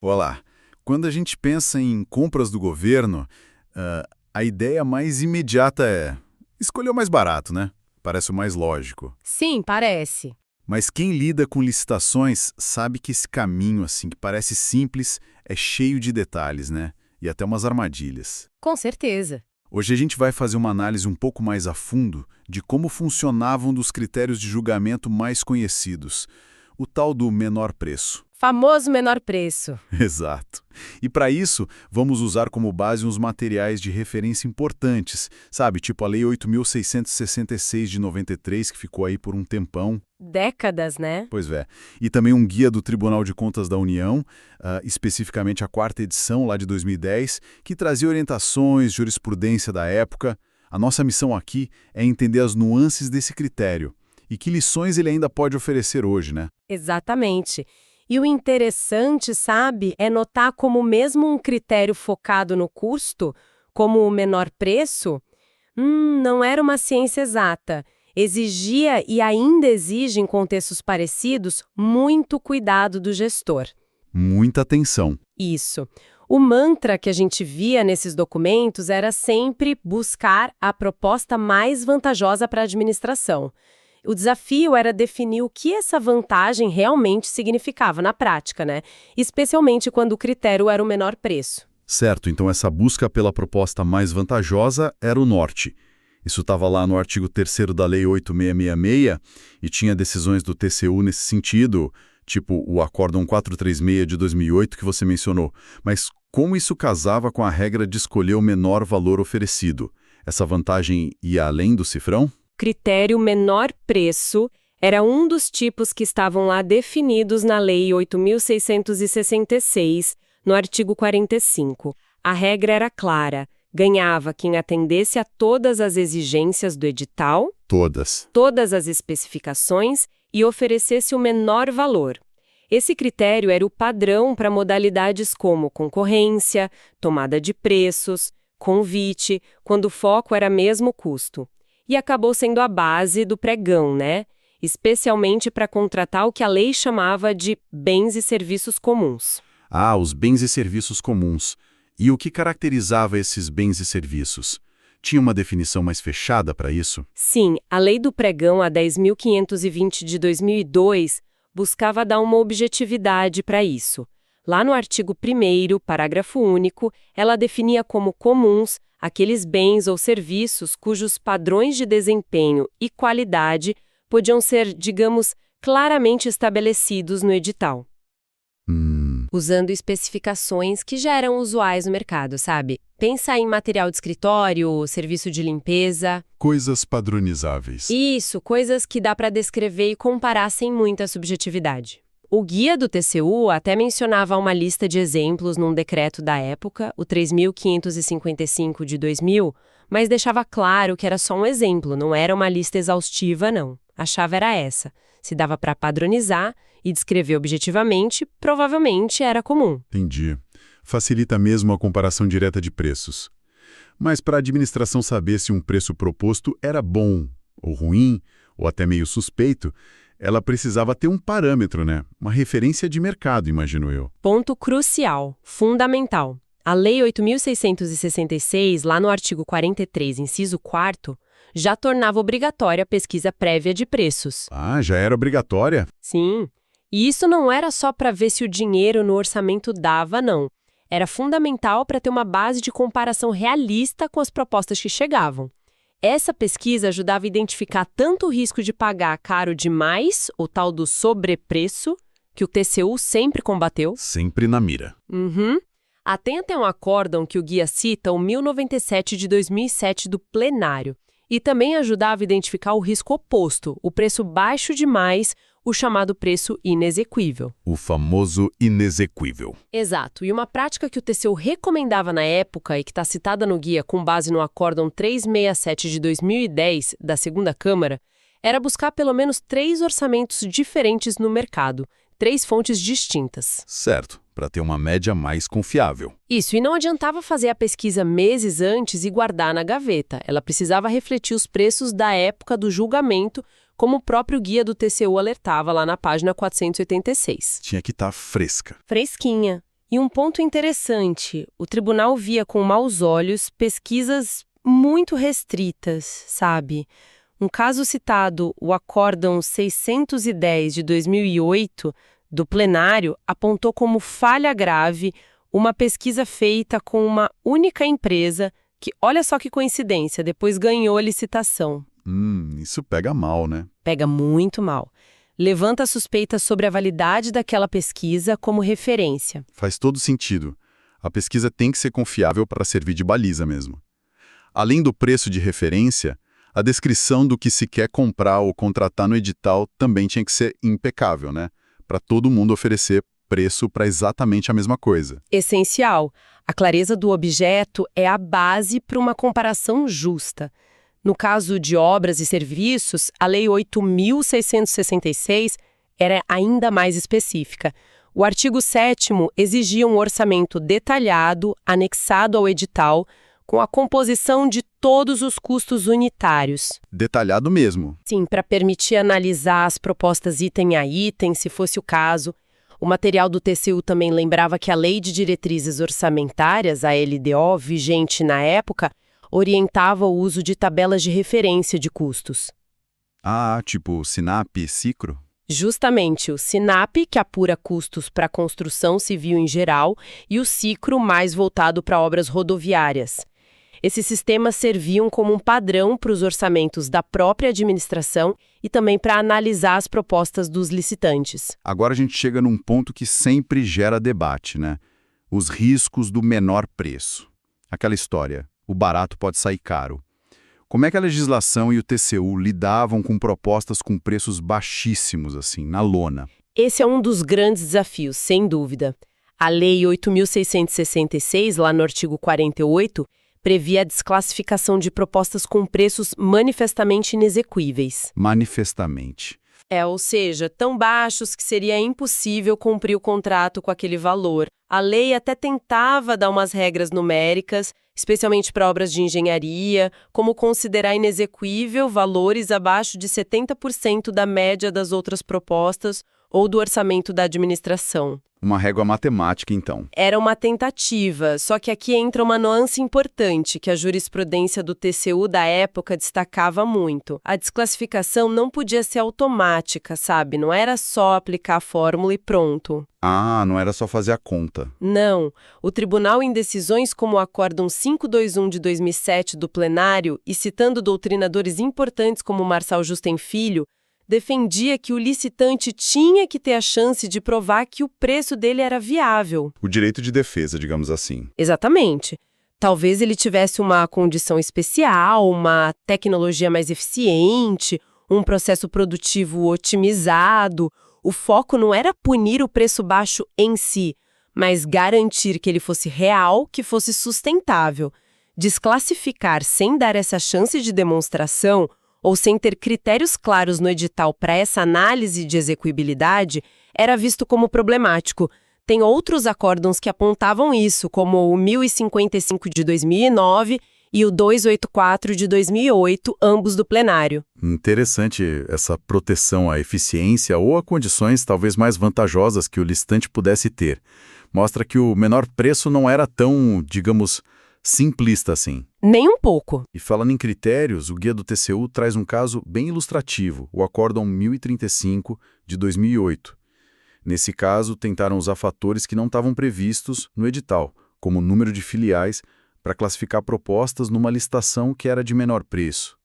Olá. Quando a gente pensa em compras do governo, a ideia mais imediata é escolher o mais barato, né? Parece o mais lógico. Sim, parece. Mas quem lida com licitações sabe que esse caminho, assim, que parece simples, é cheio de detalhes, né? E até umas armadilhas. Com certeza. Hoje a gente vai fazer uma análise um pouco mais a fundo de como funcionavam um dos critérios de julgamento mais conhecidos, o tal do menor preço. Famoso menor preço. Exato. E para isso, vamos usar como base uns materiais de referência importantes, sabe? Tipo a Lei 8.666 de 93, que ficou aí por um tempão. Décadas, né? Pois é. E também um guia do Tribunal de Contas da União, especificamente a 4ª edição, lá de 2010, que trazia orientações, jurisprudência da época. A nossa missão aqui é entender as nuances desse critério e que lições ele ainda pode oferecer hoje, né? Exatamente. E o interessante, sabe, é notar como mesmo um critério focado no custo, como o menor preço, não era uma ciência exata. Exigia e ainda exige, em contextos parecidos, muito cuidado do gestor. Muita atenção. Isso. O mantra que a gente via nesses documentos era sempre buscar a proposta mais vantajosa para a administração. O desafio era definir o que essa vantagem realmente significava na prática, né? Especialmente quando o critério era o menor preço. Certo, então essa busca pela proposta mais vantajosa era o norte. Isso estava lá no artigo 3º da Lei 8666 e tinha decisões do TCU nesse sentido, tipo o Acórdão 436 de 2008 que você mencionou. Mas como isso casava com a regra de escolher o menor valor oferecido? Essa vantagem ia além do cifrão? Critério menor preço era um dos tipos que estavam lá definidos na Lei 8.666, no artigo 45. A regra era clara: ganhava quem atendesse a todas as exigências do edital, todas as especificações e oferecesse o menor valor. Esse critério era o padrão para modalidades como concorrência, tomada de preços, convite, quando o foco era mesmo o custo. E acabou sendo a base do pregão, né? Especialmente para contratar o que a lei chamava de bens e serviços comuns. Ah, os bens e serviços comuns. E o que caracterizava esses bens e serviços? Tinha uma definição mais fechada para isso? Sim, a Lei do Pregão, a 10.520 de 2002, buscava dar uma objetividade para isso. Lá no artigo 1º, parágrafo único, ela definia como comuns aqueles bens ou serviços cujos padrões de desempenho e qualidade podiam ser, digamos, claramente estabelecidos no edital. Usando especificações que já eram usuais no mercado, sabe? Pensa em material de escritório, serviço de limpeza. Coisas padronizáveis. Isso, coisas que dá para descrever e comparar sem muita subjetividade. O guia do TCU até mencionava uma lista de exemplos num decreto da época, o 3.555 de 2000, mas deixava claro que era só um exemplo, não era uma lista exaustiva, não. A chave era essa. Se dava para padronizar e descrever objetivamente, provavelmente era comum. Entendi. Facilita mesmo a comparação direta de preços. Mas para a administração saber se um preço proposto era bom ou ruim, ou até meio suspeito, ela precisava ter um parâmetro, né? Uma referência de mercado, imagino eu. Ponto crucial, fundamental. A Lei 8.666, lá no artigo 43, inciso 4º, já tornava obrigatória a pesquisa prévia de preços. Ah, já era obrigatória? Sim. E isso não era só para ver se o dinheiro no orçamento dava, não. Era fundamental para ter uma base de comparação realista com as propostas que chegavam. Essa pesquisa ajudava a identificar tanto o risco de pagar caro demais, o tal do sobrepreço, que o TCU sempre combateu. Sempre na mira. Até um acórdão que o guia cita, o 1097 de 2007 do plenário. E também ajudava a identificar o risco oposto, o preço baixo demais, o chamado preço inexequível. O famoso inexequível. Exato. E uma prática que o TCU recomendava na época e que está citada no guia com base no Acórdão 367 de 2010 da Segunda Câmara era buscar pelo menos 3 orçamentos diferentes no mercado, 3 fontes distintas. Certo, para ter uma média mais confiável. Isso, e não adiantava fazer a pesquisa meses antes e guardar na gaveta. Ela precisava refletir os preços da época do julgamento, como o próprio guia do TCU alertava lá na página 486. Tinha que estar fresca. Fresquinha. E um ponto interessante, o tribunal via com maus olhos pesquisas muito restritas, sabe? Um caso citado, o Acórdão 610 de 2008, do plenário, apontou como falha grave uma pesquisa feita com uma única empresa que, olha só que coincidência, depois ganhou a licitação. Isso pega mal, né? Pega muito mal. Levanta suspeitas sobre a validade daquela pesquisa como referência. Faz todo sentido. A pesquisa tem que ser confiável para servir de baliza mesmo. Além do preço de referência, a descrição do que se quer comprar ou contratar no edital também tinha que ser impecável, né? Para todo mundo oferecer preço para exatamente a mesma coisa. Essencial. A clareza do objeto é a base para uma comparação justa. No caso de obras e serviços, a Lei 8.666 era ainda mais específica. O artigo 7º exigia um orçamento detalhado, anexado ao edital, com a composição de todos os custos unitários. Detalhado mesmo. Sim, para permitir analisar as propostas item a item, se fosse o caso. O material do TCU também lembrava que a Lei de Diretrizes Orçamentárias, a LDO, vigente na época, orientava o uso de tabelas de referência de custos. Ah, tipo SINAP e SICRO? Justamente, o SINAP, que apura custos para construção civil em geral, e o SICRO, mais voltado para obras rodoviárias. Esses sistemas serviam como um padrão para os orçamentos da própria administração e também para analisar as propostas dos licitantes. Agora a gente chega num ponto que sempre gera debate, né? Os riscos do menor preço. Aquela história, o barato pode sair caro. Como é que a legislação e o TCU lidavam com propostas com preços baixíssimos, assim, na lona? Esse é um dos grandes desafios, sem dúvida. A Lei 8.666, lá no artigo 48, previa a desclassificação de propostas com preços manifestamente inexequíveis. Manifestamente. Ou seja, tão baixos que seria impossível cumprir o contrato com aquele valor. A lei até tentava dar umas regras numéricas, especialmente para obras de engenharia, como considerar inexequível valores abaixo de 70% da média das outras propostas ou do orçamento da administração. Uma régua matemática, então. Era uma tentativa, só que aqui entra uma nuance importante que a jurisprudência do TCU da época destacava muito. A desclassificação não podia ser automática, sabe? Não era só aplicar a fórmula e pronto. Ah, não era só fazer a conta. Não. O tribunal, em decisões como o Acórdão 521 de 2007 do plenário, e citando doutrinadores importantes como Marçal Justen Filho, defendia que o licitante tinha que ter a chance de provar que o preço dele era viável. O direito de defesa, digamos assim. Exatamente. Talvez ele tivesse uma condição especial, uma tecnologia mais eficiente, um processo produtivo otimizado. O foco não era punir o preço baixo em si, mas garantir que ele fosse real, que fosse sustentável. Desclassificar sem dar essa chance de demonstração ou sem ter critérios claros no edital para essa análise de execuibilidade, era visto como problemático. Tem outros acórdãos que apontavam isso, como o 1055 de 2009 e o 284 de 2008, ambos do plenário. Interessante essa proteção à eficiência ou a condições talvez mais vantajosas que o licitante pudesse ter. Mostra que o menor preço não era tão, digamos, simplista assim. Nem um pouco. E falando em critérios, o guia do TCU traz um caso bem ilustrativo, o Acórdão 1035 de 2008. Nesse caso, tentaram usar fatores que não estavam previstos no edital, como o número de filiais, para classificar propostas numa licitação que era de menor preço.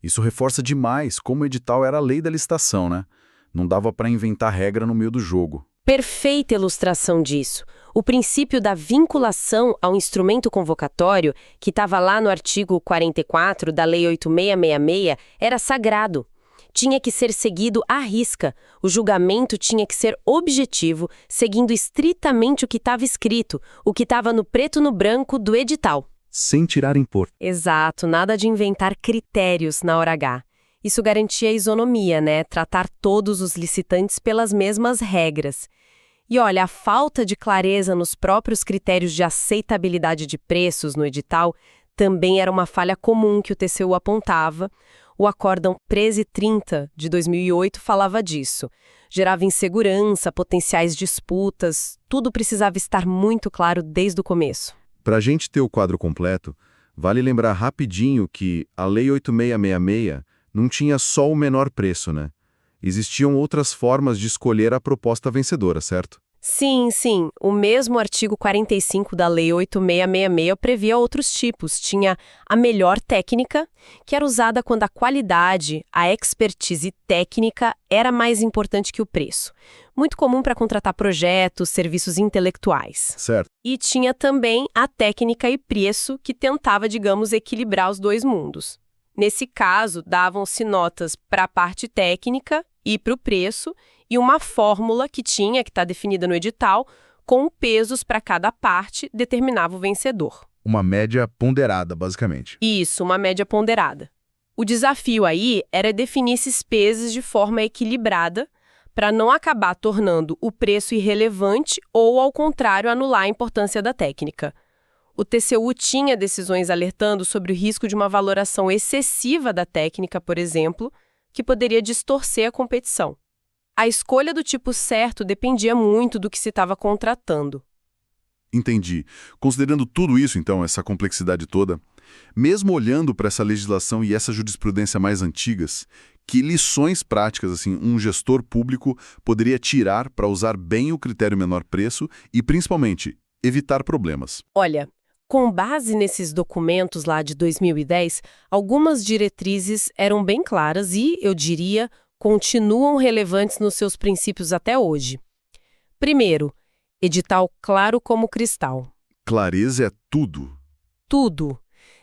Isso reforça demais como o edital era a lei da licitação, né? Não dava para inventar regra no meio do jogo. Perfeita ilustração disso. O princípio da vinculação ao instrumento convocatório, que estava lá no artigo 44 da Lei 8666, era sagrado. Tinha que ser seguido à risca. O julgamento tinha que ser objetivo, seguindo estritamente o que estava escrito, o que estava no preto no branco do edital. Sem tirar impor. Exato, nada de inventar critérios na hora H. Isso garantia a isonomia, né? Tratar todos os licitantes pelas mesmas regras. E olha, a falta de clareza nos próprios critérios de aceitabilidade de preços no edital também era uma falha comum que o TCU apontava. O Acórdão 1330, de 2008, falava disso. Gerava insegurança, potenciais disputas, tudo precisava estar muito claro desde o começo. Para a gente ter o quadro completo, vale lembrar rapidinho que a Lei 8666 não tinha só o menor preço, né? Existiam outras formas de escolher a proposta vencedora, certo? Sim, sim. O mesmo artigo 45 da Lei 8666 previa outros tipos. Tinha a melhor técnica, que era usada quando a qualidade, a expertise técnica era mais importante que o preço. Muito comum para contratar projetos, serviços intelectuais. Certo. E tinha também a técnica e preço, que tentava, digamos, equilibrar os dois mundos. Nesse caso, davam-se notas para a parte técnica e para o preço, e uma fórmula que está definida no edital, com pesos para cada parte, determinava o vencedor. Uma média ponderada, basicamente. Isso, uma média ponderada. O desafio aí era definir esses pesos de forma equilibrada, para não acabar tornando o preço irrelevante ou, ao contrário, anular a importância da técnica. O TCU tinha decisões alertando sobre o risco de uma valoração excessiva da técnica, por exemplo, que poderia distorcer a competição. A escolha do tipo certo dependia muito do que se estava contratando. Entendi. Considerando tudo isso, então, essa complexidade toda, mesmo olhando para essa legislação e essa jurisprudência mais antigas, que lições práticas assim um gestor público poderia tirar para usar bem o critério menor preço e, principalmente, evitar problemas? Olha, com base nesses documentos lá de 2010, algumas diretrizes eram bem claras e, eu diria, continuam relevantes nos seus princípios até hoje. Primeiro, edital claro como cristal. Clareza é tudo. Tudo.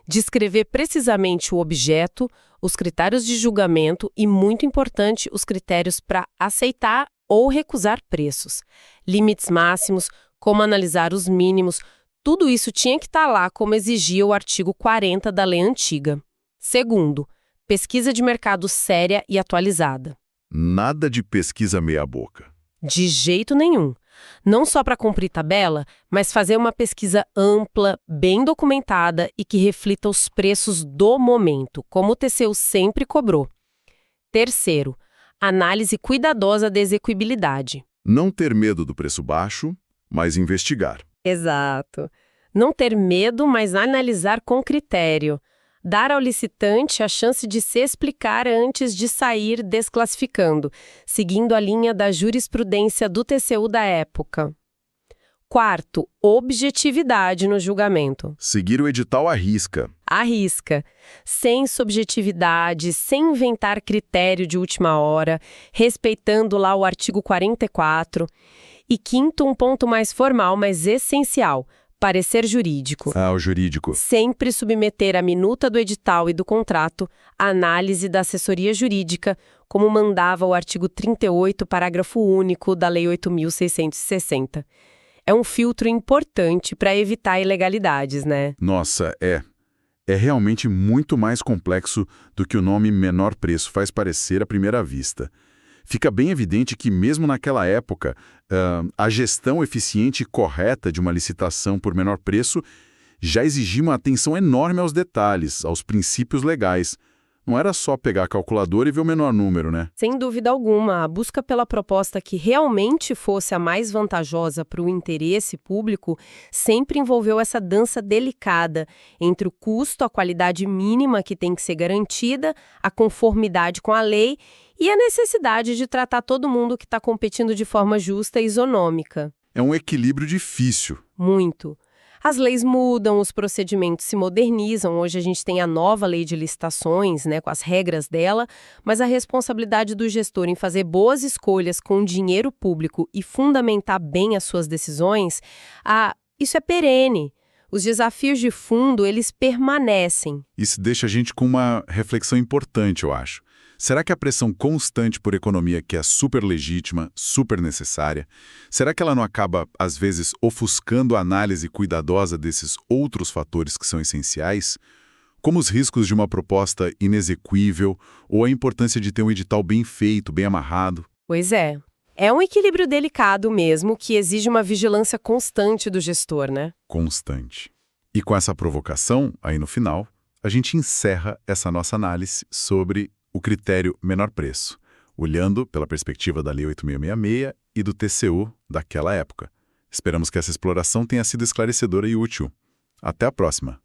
Descrever precisamente o objeto, os critérios de julgamento e, muito importante, os critérios para aceitar ou recusar preços. Limites máximos, como analisar os mínimos, tudo isso tinha que estar lá como exigia o artigo 40 da lei antiga. Segundo, pesquisa de mercado séria e atualizada. Nada de pesquisa meia-boca. De jeito nenhum. Não só para cumprir tabela, mas fazer uma pesquisa ampla, bem documentada e que reflita os preços do momento, como o TCU sempre cobrou. Terceiro, análise cuidadosa da execuibilidade. Não ter medo do preço baixo, mas investigar. Exato. Não ter medo, mas analisar com critério. Dar ao licitante a chance de se explicar antes de sair desclassificando, seguindo a linha da jurisprudência do TCU da época. Quarto, objetividade no julgamento. Seguir o edital à risca. À risca. Sem subjetividade, sem inventar critério de última hora, respeitando lá o artigo 44. E quinto, um ponto mais formal, mas essencial. Parecer jurídico. O jurídico. Sempre submeter a minuta do edital e do contrato à análise da assessoria jurídica, como mandava o artigo 38, parágrafo único da Lei 8.660. É um filtro importante para evitar ilegalidades, né? Nossa, é. É realmente muito mais complexo do que o nome menor preço faz parecer à primeira vista. Fica bem evidente que, mesmo naquela época, a gestão eficiente e correta de uma licitação por menor preço já exigia uma atenção enorme aos detalhes, aos princípios legais. Não era só pegar a calculadora e ver o menor número, né? Sem dúvida alguma, a busca pela proposta que realmente fosse a mais vantajosa para o interesse público sempre envolveu essa dança delicada entre o custo, a qualidade mínima que tem que ser garantida, a conformidade com a lei e a necessidade de tratar todo mundo que está competindo de forma justa e isonômica. É um equilíbrio difícil. Muito. As leis mudam, os procedimentos se modernizam. Hoje a gente tem a nova lei de licitações, né, com as regras dela, mas a responsabilidade do gestor em fazer boas escolhas com dinheiro público e fundamentar bem as suas decisões, isso é perene. Os desafios de fundo, eles permanecem. Isso deixa a gente com uma reflexão importante, eu acho. Será que a pressão constante por economia, que é super legítima, super necessária, será que ela não acaba, às vezes, ofuscando a análise cuidadosa desses outros fatores que são essenciais? Como os riscos de uma proposta inexequível ou a importância de ter um edital bem feito, bem amarrado? Pois é. É um equilíbrio delicado mesmo, que exige uma vigilância constante do gestor, né? Constante. E com essa provocação, aí no final, a gente encerra essa nossa análise sobre o critério menor preço, olhando pela perspectiva da Lei 8.666 e do TCU daquela época. Esperamos que essa exploração tenha sido esclarecedora e útil. Até a próxima!